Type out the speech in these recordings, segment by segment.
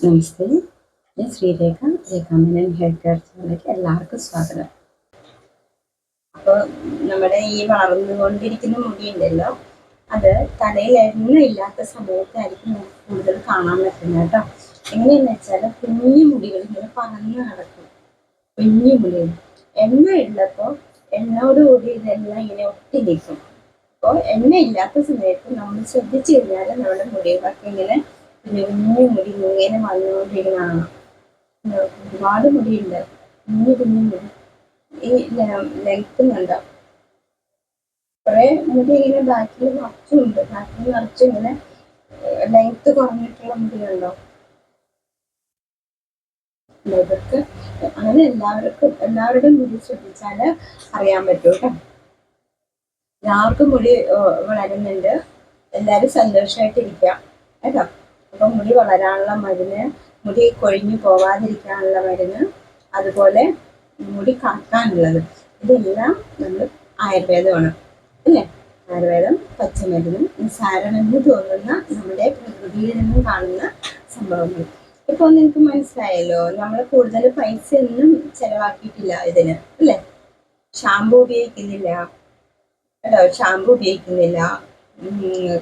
നമസ്തേ, ഞാൻ Sreerekha. രേഖാമേനോൻ hair care ചാനലിലേക്ക് എല്ലാവർക്കും സ്വാഗതം. അപ്പോൾ നമ്മുടെ ഈ വളർന്നുകൊണ്ടിരിക്കുന്ന മുടിയുണ്ടല്ലോ, അത് തലയിൽ എണ്ണ ഇല്ലാത്ത സമയത്തായിരിക്കും നമുക്ക് കൂടുതൽ കാണാൻ പറ്റുന്നത് കേട്ടോ. എങ്ങനെയാണെന്ന് വെച്ചാൽ കുഞ്ഞു മുടികൾ ഇങ്ങനെ പറന്ന് നടക്കും. കുഞ്ഞു മുടികൾ എണ്ണ ഉള്ളപ്പോൾ എണ്ണയോടുകൂടി ഇതെല്ലാം ഇങ്ങനെ ഒട്ടി നിൽക്കും. അപ്പോൾ എണ്ണ ഇല്ലാത്ത സമയത്ത് നമ്മൾ ശ്രദ്ധിച്ചു കഴിഞ്ഞാൽ നമ്മുടെ മുടികളൊക്കെ ഇങ്ങനെ കുഞ്ഞു മുടി ഇങ്ങനെ വന്നുകൊണ്ടിരിക്കുന്നതാണ്. ഒരുപാട് മുടിയുണ്ട്, കുഞ്ഞു കുഞ്ഞു മുടി. ഈ ലെങ്ത്തും കണ്ടോ, കുറെ മുടി ഇങ്ങനെ ബാക്കിൽ നിറച്ചുണ്ട്. ബാക്കിൽ നിറച്ചും ഇങ്ങനെ ലെങ്ത്ത് കുറഞ്ഞിട്ടുള്ള മുടി കണ്ടോ. ഇതൊക്കെ അങ്ങനെ എല്ലാവരുടെയും മുടി ശ്രദ്ധിച്ചാൽ അറിയാൻ പറ്റും കേട്ടോ. എല്ലാവർക്കും മുടി വളരുന്നുണ്ട്. എല്ലാവരും സന്തോഷമായിട്ടിരിക്കാം കേട്ടോ. അപ്പം മുടി വളരാനുള്ള മരുന്ന്, മുടി കൊഴിഞ്ഞു പോവാതിരിക്കാനുള്ള മരുന്ന്, അതുപോലെ മുടി കാക്കാനുള്ളത്, ഇതെല്ലാം നമ്മൾ ആയുർവേദമാണ് അല്ലേ. ആയുർവേദം പച്ചമരുന്നും നിസ്സാരമെന്ന് തോന്നുന്ന നമ്മുടെ പ്രകൃതിയിൽ നിന്നും കാണുന്ന സംഭവങ്ങൾ. ഇപ്പോൾ നിങ്ങൾക്ക് മനസ്സിലായല്ലോ, നമ്മൾ കൂടുതൽ പൈസ ഒന്നും ചെലവാക്കിയിട്ടില്ല ഇതിന് അല്ലേ. ഷാമ്പു ഉപയോഗിക്കുന്നില്ല കേട്ടോ, ഷാമ്പു ഉപയോഗിക്കുന്നില്ല.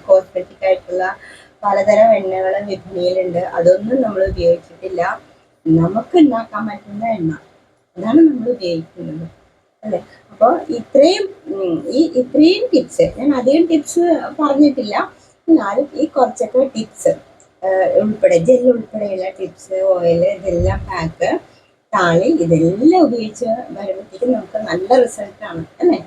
കോസ്മെറ്റിക് ആയിട്ടുള്ള പലതരം എണ്ണകൾ വിപണിയിലുണ്ട്, അതൊന്നും നമ്മൾ ഉപയോഗിച്ചിട്ടില്ല. നമുക്ക് ഉണ്ടാക്കാൻ പറ്റുന്ന എണ്ണ, അതാണ് നമ്മൾ ഉപയോഗിക്കുന്നത് അല്ലേ. അപ്പോൾ ഇത്രയും ടിപ്സ്, ഞാൻ അധികം ടിപ്സ് പറഞ്ഞിട്ടില്ല, എന്നാലും ഈ കുറച്ചൊക്കെ ടിപ്സ് ഉൾപ്പെടെ ജെൽ ഉൾപ്പെടെയുള്ള ടിപ്സ്, ഓയിൽ, ഇതെല്ലാം പാക്ക്, താളി, ഇതെല്ലാം ഉപയോഗിച്ച് വരുമ്പോഴത്തേക്കും നമുക്ക് നല്ല റിസൾട്ടാണ് അല്ലേ.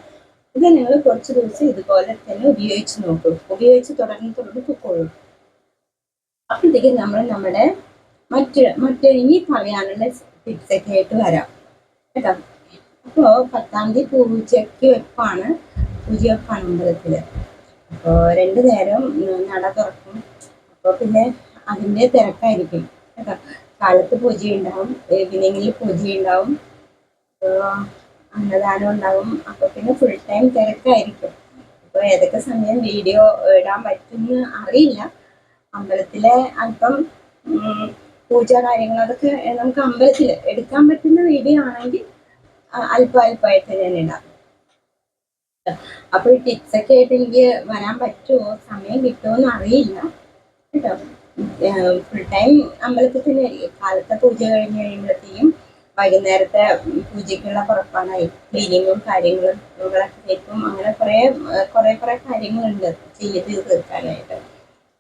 ഇത് നിങ്ങൾ കുറച്ച് ദിവസം ഇതുപോലെ തന്നെ ഉപയോഗിച്ച് നോക്കും, ഉപയോഗിച്ച് തുടർന്ന് പൊക്കോളും. അപ്പോഴത്തേക്കും നമ്മൾ നമ്മുടെ മറ്റ് ഇനി പറയാനുള്ള ടിപ്സൊക്കെ ആയിട്ട് വരാം കേട്ടോ. അപ്പോൾ 10-ാം തീയതി പൂജ വെപ്പാണ് അമ്പലത്തിൽ. അപ്പോൾ 2 നേരം നട തുറക്കും. അപ്പോൾ പിന്നെ അതിൻ്റെ തിരക്കായിരിക്കും കേട്ടോ. കാലത്ത് പൂജയുണ്ടാവും, ഈവനിങ്ങിൽ പൂജയുണ്ടാവും, അന്നദാനം ഉണ്ടാവും. അപ്പോൾ പിന്നെ ഫുൾ ടൈം തിരക്കായിരിക്കും. അപ്പോൾ ഏതൊക്കെ സമയം വീഡിയോ ഇടാൻ പറ്റുമെന്ന് അറിയില്ല. അമ്പലത്തിലെ അല്പം പൂജ കാര്യങ്ങളൊക്കെ നമുക്ക് അമ്പലത്തിൽ എടുക്കാൻ പറ്റുന്ന വീഡിയോ ആണെങ്കിൽ അല്പമായിട്ട് ഞാൻ ഇടാം. അപ്പോൾ ഈ ടിപ്സൊക്കെ ആയിട്ട് എനിക്ക് വരാൻ പറ്റുമോ, സമയം കിട്ടുമോ എന്ന് അറിയില്ല കേട്ടോ. ഫുൾ ടൈം അമ്പലത്തിൽ തന്നെ ആയിരിക്കും. കാലത്തെ പൂജ കഴിഞ്ഞ് കഴിയുമ്പോഴത്തേക്കും വൈകുന്നേരത്തെ പൂജയ്ക്കുള്ള പുറപ്പാടായി ക്ലീനിങ്ങും കാര്യങ്ങളും വിളക്കേക്കും, അങ്ങനെ കുറേ കാര്യങ്ങളുണ്ട് ചെയ്ത് തീർക്കാനായിട്ട്.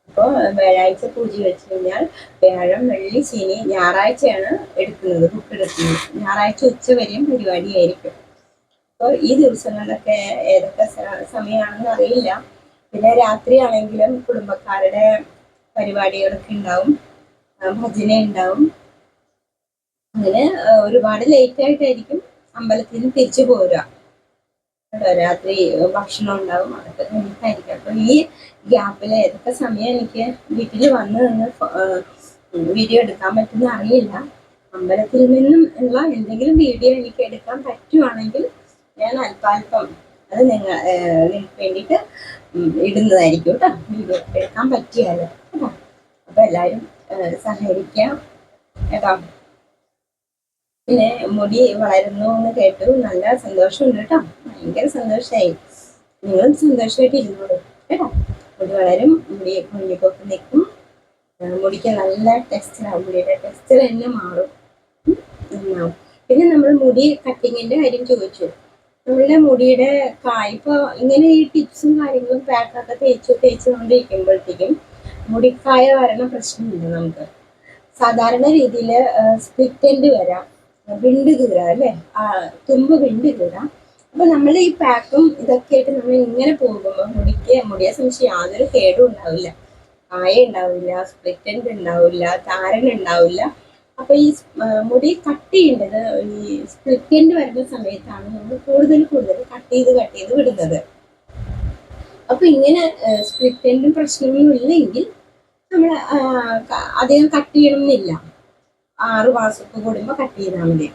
അപ്പോൾ വ്യാഴാഴ്ച പൂജ വെച്ച് കഴിഞ്ഞാൽ വ്യാഴം, വെള്ളി, ശനി, ഞായറാഴ്ചയാണ് എടുക്കുന്നത്, ബുക്കെടുക്കുന്നത്. ഞായറാഴ്ച ഉച്ച വരെയും പരിപാടിയായിരിക്കും. അപ്പോൾ ഈ ദിവസങ്ങളിലൊക്കെ ഏതൊക്കെ സമയമാണെന്ന് അറിയില്ല. പിന്നെ രാത്രിയാണെങ്കിലും കുടുംബക്കാരുടെ പരിപാടികളൊക്കെ ഉണ്ടാവും, ഭജന ഉണ്ടാവും. അങ്ങനെ ഒരുപാട് ലേറ്റ് ആയിട്ടായിരിക്കും അമ്പലത്തിൽ നിന്ന് തിരിച്ചു പോരുക കേട്ടോ. രാത്രി ഭക്ഷണം ഉണ്ടാവും, അതൊക്കെ കഴിഞ്ഞിട്ടായിരിക്കും. അപ്പം ഈ ഗ്യാപ്പിൽ ഏതൊക്കെ സമയം എനിക്ക് വീട്ടിൽ വന്ന് നിന്ന് വീഡിയോ എടുക്കാൻ പറ്റുന്ന അറിയില്ല. അമ്പലത്തിൽ നിന്നും ഉള്ള എന്തെങ്കിലും വീഡിയോ എനിക്ക് എടുക്കാൻ പറ്റുവാണെങ്കിൽ ഞാൻ അല്പാൽപ്പം അത് നിങ്ങൾക്ക് വേണ്ടിയിട്ട് ഇടുന്നതായിരിക്കും കേട്ടോ. വീഡിയോ എടുക്കാൻ പറ്റിയാലോ കേട്ടോ. അപ്പോൾ എല്ലാവരും സഹകരിക്കാം കേട്ടോ. പിന്നെ മുടി വളരുന്നു എന്ന് കേട്ടു, നല്ല സന്തോഷമുണ്ട് കേട്ടോ. ഭയങ്കര സന്തോഷമായി. നിങ്ങളും സന്തോഷമായിട്ട് ഇരുന്നോളൂ കേട്ടോ. മുടി വളരും, മുടി കുഞ്ഞിപ്പൊക്കെ നിൽക്കും, മുടിക്ക് നല്ല ടെക്സ്ചറാവും, മുടിയുടെ ടെക്സ്ചർ തന്നെ മാറും, നന്നാവും. പിന്നെ നമ്മൾ മുടി കട്ടിങ്ങിൻ്റെ കാര്യം ചോദിച്ചു. നമ്മളുടെ മുടിയുടെ ഇപ്പോൾ ഇങ്ങനെ ഈ ടിപ്സും കാര്യങ്ങളും പാക്കൊക്കെ തേച്ചുകൊണ്ടിരിക്കുമ്പോഴത്തേക്കും മുടിക്കായ വരണ പ്രശ്നമില്ല നമുക്ക്. സാധാരണ രീതിയിൽ സ്പ്ലിറ്റ് എൻഡ് വരാം, വിണ്ട് കീറാം അല്ലേ, തുമ്പ് വിണ്ട് കീറാം. അപ്പോൾ നമ്മൾ ഈ പാക്കും ഇതൊക്കെ ആയിട്ട് നമ്മൾ ഇങ്ങനെ പോകുമ്പോൾ മുടിയെ സംബന്ധിച്ച് യാതൊരു കേടും ഉണ്ടാവില്ല, കായ ഉണ്ടാവില്ല, സ്പ്ലിറ്റ് എൻഡ് ഉണ്ടാവില്ല, താരൻ ഉണ്ടാവില്ല. അപ്പോൾ ഈ മുടി കട്ട് ചെയ്യേണ്ടത് ഈ സ്പ്ലിറ്റ് എൻഡ് വരുന്ന സമയത്താണ് നമ്മൾ കൂടുതൽ കട്ട് ചെയ്ത് വിടുന്നത്. അപ്പോൾ ഇങ്ങനെ സ്പ്ലിറ്റ് എൻഡും പ്രശ്നമൊന്നും ഇല്ലെങ്കിൽ നമ്മൾ അധികം കട്ട് ചെയ്യണമെന്നില്ല. 6 മാസമൊക്കെ കൂടുമ്പോൾ കട്ട് ചെയ്താൽ മതി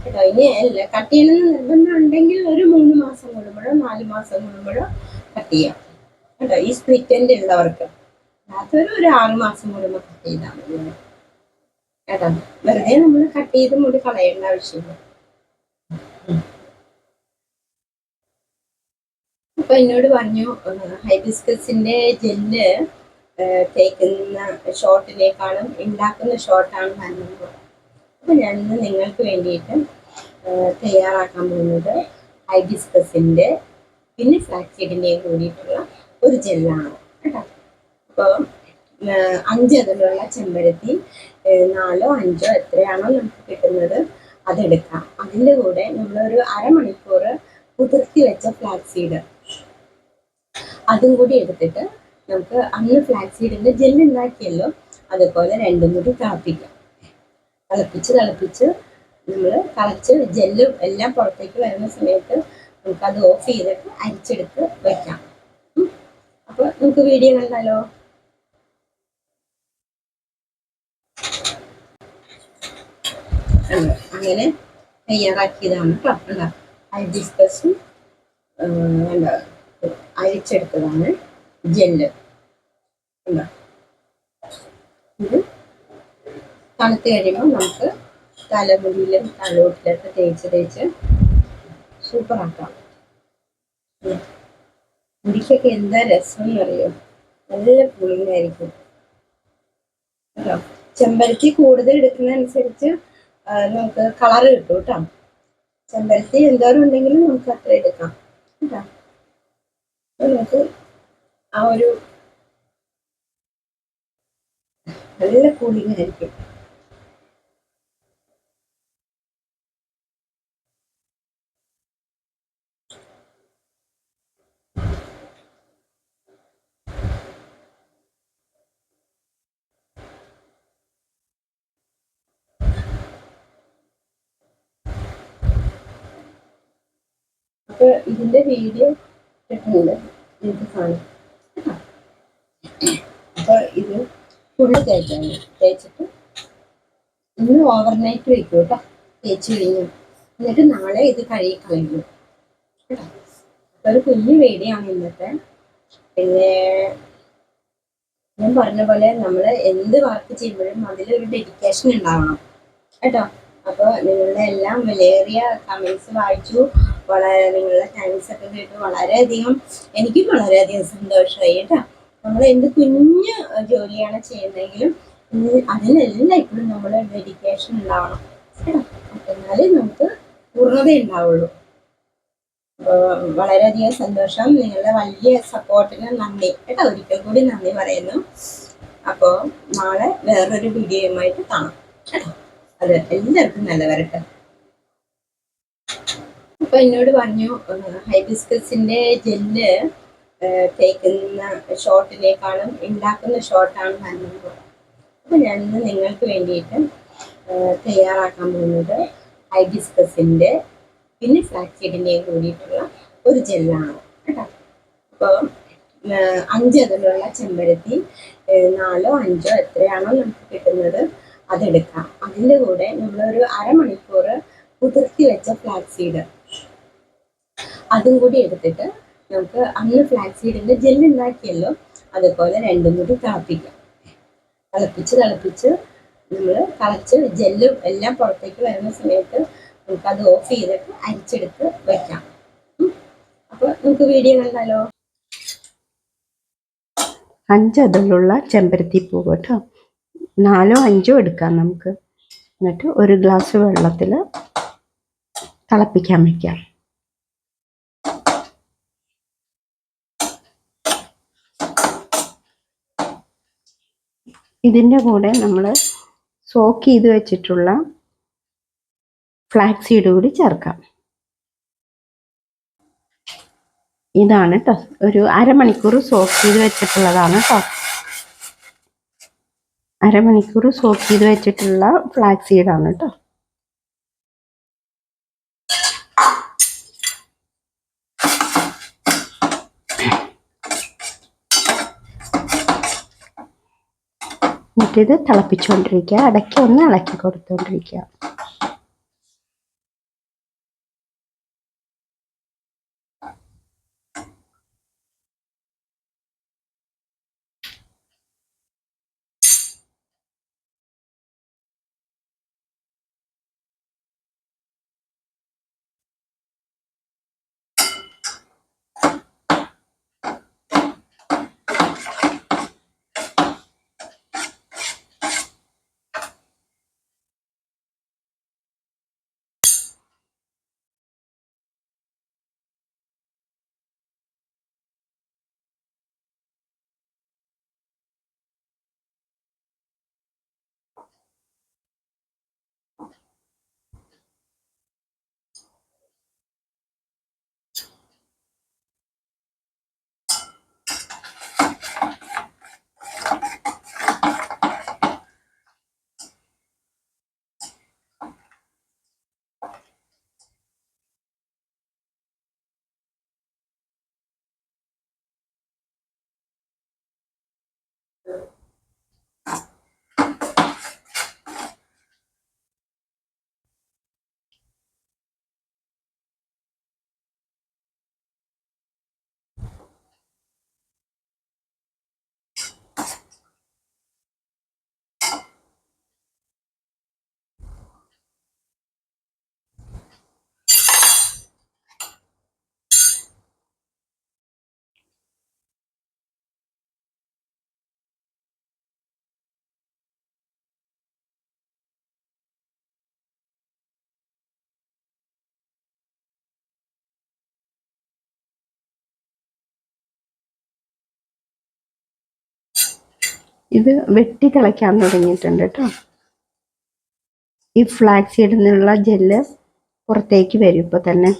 കേട്ടോ. ഇനി അല്ല കട്ട് ചെയ്യണമെന്ന് നിർബന്ധം ഉണ്ടെങ്കിൽ ഒരു 3 മാസം കൂടുമ്പോഴോ 4 മാസം കൂടുമ്പോഴോ കട്ട് ചെയ്യാം കേട്ടോ. ഈ സ്പ്ലിറ്റ് എൻഡ് ഉള്ളവർക്ക് അല്ലാത്തൊരു 6 മാസം കൂടുമ്പോൾ കട്ട് ചെയ്താൽ മതി. കേട്ടോ. വെറുതെ നമ്മൾ കട്ട് ചെയ്ത് മുടി കളയേണ്ട ആവശ്യമില്ല. അപ്പൊ എന്നോട് പറഞ്ഞു ഹൈബിസ്കസിന്റെ ജെല്ല് തേക്കുന്ന ഷോട്ടിനേക്കാളും ഉണ്ടാക്കുന്ന ഷോട്ടാണ് നല്ലത്. അപ്പൊ ഞാൻ ഇന്ന് നിങ്ങൾക്ക് വേണ്ടിയിട്ട് തയ്യാറാക്കാൻ പോകുന്നത് ഹൈബിസ്കസിന്റെ പിന്നെ ഫ്ലാക്സ് സീഡിന്റെയും കൂടിയിട്ടുള്ള ഒരു ജെല്ലാണ് കേട്ടോ. അപ്പോൾ 5 അതിലുള്ള ചെമ്പരത്തി, 4 5 എത്രയാണോ നമുക്ക് കിട്ടുന്നത് അതെടുക്കാം. അതിൻ്റെ കൂടെ നമ്മളൊരു അരമണിക്കൂർ കുതിർത്തി വെച്ച ഫ്ലാക്സ് സീഡ് അതും കൂടി എടുത്തിട്ട് നമുക്ക് അന്ന് ഫ്ലാക്സ് സീഡിന്റെ ജെല്ല് ഉണ്ടാക്കിയല്ലോ അതുപോലെ രണ്ടും കൂടി തിളപ്പിക്കാം. തിളപ്പിച്ച് നമ്മൾ തിളച്ച് ജെല്ലും എല്ലാം പുറത്തേക്ക് വരുന്ന സമയത്ത് നമുക്കത് ഓഫ് ചെയ്തിട്ട് അരിച്ചെടുത്ത് വെക്കാം. അപ്പോൾ നമുക്ക് വീഡിയോ കണ്ടാലോ? അങ്ങനെ തയ്യാറാക്കിയതാണ് കേട്ടോ. ഹൈബിസ്കസും എന്താ അരിച്ചെടുത്തതാണ് ജെല്ല്. ഇത് തണുത്ത് കഴിയുമ്പോൾ നമുക്ക് തലമുടിയിലും തലോട്ടിലൊക്കെ തേച്ച് സൂപ്പറാക്കാം. മുടിക്കൊക്കെ എന്താ രസം എന്നറിയോ, നല്ല കൂളിംഗ് ആയിരിക്കും കേട്ടോ. ചെമ്പരത്തി കൂടുതൽ എടുക്കുന്നതനുസരിച്ച് നമുക്ക് കളർ കിട്ടും കേട്ടോ. ചെമ്പരത്തി എന്തോരം ഉണ്ടെങ്കിലും നമുക്ക് അത്ര എടുക്കാം കേട്ടോ. നമുക്ക് ആ ഒരു നല്ല കൂളിംഗ് ആയിരിക്കും. അപ്പൊ ഇതിന്റെ വീഡിയോ ഇട്ടിട്ടുണ്ട്, നിങ്ങൾക്ക് കാണാം. അപ്പൊ ഇത് ഫുള്ള് തേച്ചിട്ട് ഇന്ന് ഓവർനൈറ്റ് വെക്കും കേട്ടോ. തേച്ച് കഴിഞ്ഞു എന്നിട്ട് നാളെ ഇത് കഴുകി കളയുന്നു കേട്ടോ. അപ്പൊ ഒരു കുഞ്ഞു വീഡിയോയാണ് ഇന്നത്തെ. പിന്നെ ഞാൻ പറഞ്ഞ പോലെ നമ്മൾ എന്ത് വർക്ക് ചെയ്യുമ്പോഴും അതിലൊരു ഡെഡിക്കേഷൻ ഉണ്ടാവണം കേട്ടോ. അപ്പോൾ നിങ്ങളുടെ എല്ലാം വിലയേറിയ കമൻസ് വായിച്ചു, വളരെ നിങ്ങളുടെ താങ്ക്സ് ഒക്കെ കേട്ട് വളരെയധികം എനിക്കും വളരെയധികം സന്തോഷമായി കേട്ടോ. നമ്മൾ എന്ത് കുഞ്ഞു ജോലിയാണ് ചെയ്യുന്നതെങ്കിലും അതിനെല്ലാം ഇപ്പോഴും നമ്മൾ ഡെഡിക്കേഷൻ ഉണ്ടാവണം കേട്ടോ. എന്നാലേ നമുക്ക് പൂർണ്ണത ഉണ്ടാവുള്ളൂ. വളരെയധികം സന്തോഷം. നിങ്ങളുടെ വലിയ സപ്പോർട്ടിന് നന്ദി കേട്ടോ. ഒരിക്കൽ കൂടി നന്ദി പറയുന്നു. അപ്പോൾ നാളെ വേറൊരു വീഡിയോയുമായിട്ട് കാണാം കേട്ടോ. അത് എല്ലാവർക്കും നല്ല വരട്ടെ. അപ്പൊ എന്നോട് പറഞ്ഞു ഹൈബിസ്കസിന്റെ ജെല്ല് തേക്കുന്ന ഷോട്ടിനേക്കാളും ഉണ്ടാക്കുന്ന ഷോട്ടാണ് നല്ലത്. അപ്പൊ ഞാൻ ഇന്ന് നിങ്ങൾക്ക് വേണ്ടിയിട്ട് തയ്യാറാക്കാൻ പോകുന്നത് ഹൈബിസ്കസിന്റെ പിന്നെ ഫ്ലാക്സ് സീഡിന്റെയും കൂടിയിട്ടുള്ള ഒരു ജെല്ലാണ് കേട്ടോ. അപ്പോൾ 5 അതിലുള്ള ചെമ്പരത്തി, 4 5 എത്രയാണോ നമുക്ക് കിട്ടുന്നത് അതെടുക്കാം. അതിൻ്റെ കൂടെ നമ്മളൊരു അരമണിക്കൂർ കുതിർത്തി വെച്ച ഫ്ലാക്സ് സീഡ് അതും കൂടി എടുത്തിട്ട് നമുക്ക് അന്ന് ഫ്ലാക്സ് സീഡിന്റെ ജെല്ല് ഉണ്ടാക്കിയല്ലോ അതുപോലെ രണ്ടും കൂടി തിളപ്പിക്കാം. തിളപ്പിച്ച് നമ്മൾ തിളച്ച് ജെല്ലും എല്ലാം പുറത്തേക്ക് വരുന്ന സമയത്ത് നമുക്കത് ഓഫ് ചെയ്തിട്ട് അരിച്ചെടുത്ത് വെക്കാം. അപ്പോൾ നമുക്ക് വീഡിയോ കണ്ടാലോ? 5 അതിലുള്ള ചെമ്പരത്തി പൂവ് കേട്ടോ. 4 5 എടുക്കാം നമുക്ക്. എന്നിട്ട് ഒരു ഗ്ലാസ് വെള്ളത്തിൽ തിളപ്പിക്കാൻ വയ്ക്കാം. ഇതിൻ്റെ കൂടെ നമ്മൾ സോക്ക് ചെയ്ത് വെച്ചിട്ടുള്ള ഫ്ലാക്സ് സീഡ് കൂടി ചേർക്കാം. ഇതാണ് കേട്ടോ, ഒരു അരമണിക്കൂർ സോക്ക് ചെയ്ത് വെച്ചിട്ടുള്ളതാണ് കേട്ടോ. അരമണിക്കൂർ സോക്ക് ചെയ്ത് വെച്ചിട്ടുള്ള ഫ്ലാക്സ് സീഡാണ് കേട്ടോ. എന്നിട്ടിത് തിളപ്പിച്ചുകൊണ്ടിരിക്കുക, ഇടയ്ക്ക് ഒന്ന് ഇളക്കി കൊടുത്തുകൊണ്ടിരിക്കുക. ഇത് വെട്ടി തിളയ്ക്കാൻ തുടങ്ങിയിട്ടുണ്ട് കേട്ടോ. ഈ ഫ്ലാക്സ് സീഡിൽ നിന്നുള്ള ജെല്ല് പുറത്തേക്ക് വരും ഇപ്പോൾ തന്നെ.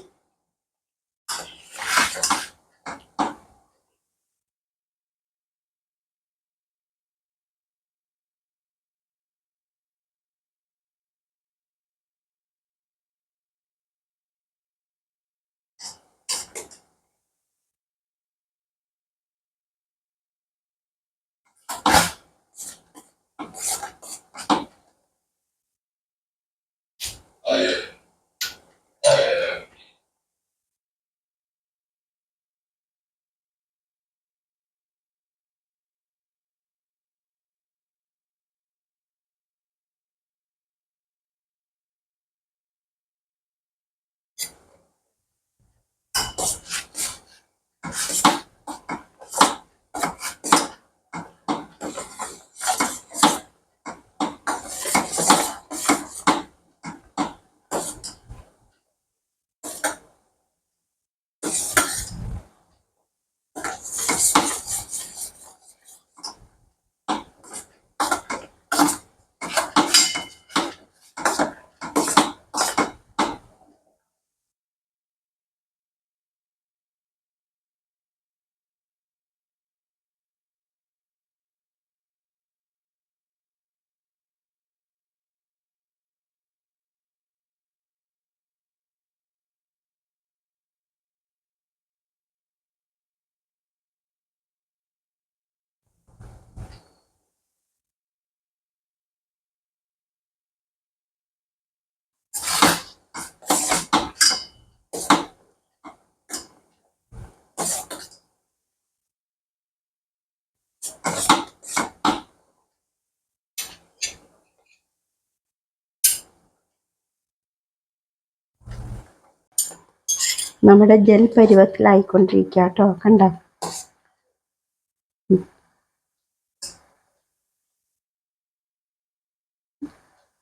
നമ്മുടെ ജെൽ പരുവത്തിലായിക്കൊണ്ടിരിക്കുക കേട്ടോ. കണ്ട,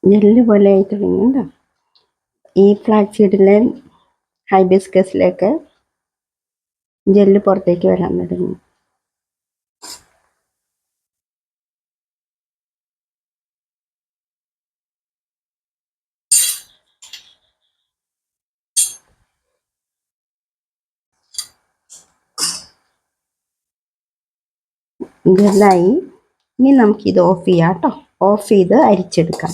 ജെല്ല് പോലെ ആയി തുടങ്ങിയുണ്ടോ. ഈ ഫ്ലാക്സ് സീഡിലെ ഹൈബിസ്കസിലേക്ക് ജെല്ല് പുറത്തേക്ക് വരാൻ തുടങ്ങി. ജെല്ലായി. ഇനി നമുക്കിത് ഓഫ് ചെയ്യാം കേട്ടോ. ഓഫ് ചെയ്ത് അരിച്ചെടുക്കാം.